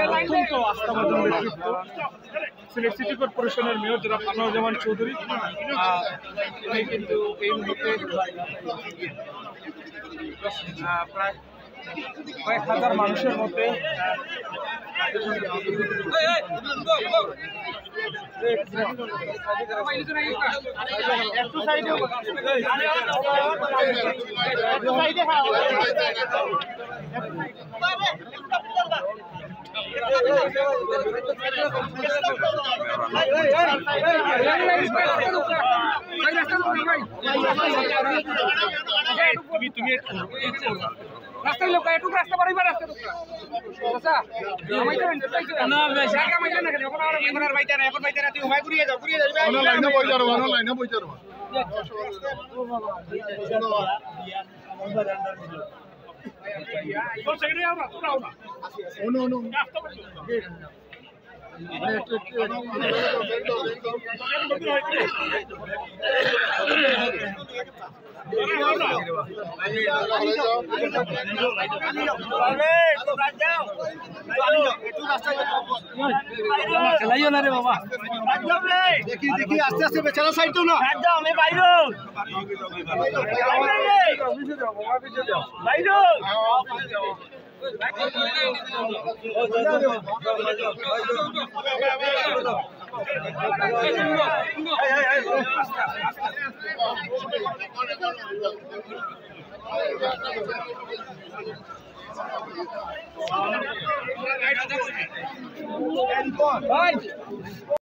অত্যন্ত আস্থাভাজন ব্যক্তিত্ব সিলেট সিটি কর্পোরেশনের মেয়র জনাব আনোয়ারুজ্জামান চৌধুরী তিনি কিন্তু এই মুহূর্তে প্রায় কয়েক হাজার মানুষের মধ্যে রাস্তা লোক একটু রাস্তা পারিবা রাস্তা আচ্ছা আমি তো না জায়গা মাইলা না কেন এখন আর বাইতে না এখন বাইতে না তুই হয় ঘুরিয়ে যাও অন লাইনে বই যাও অন লাইনে বই যাও তো সেখানে আও না তোরা আও না নো চালাইও না রে বাবা দেখি আস্তে আস্তে বেচারা সাইড তো না আমি বাইরে বাইরে Bye.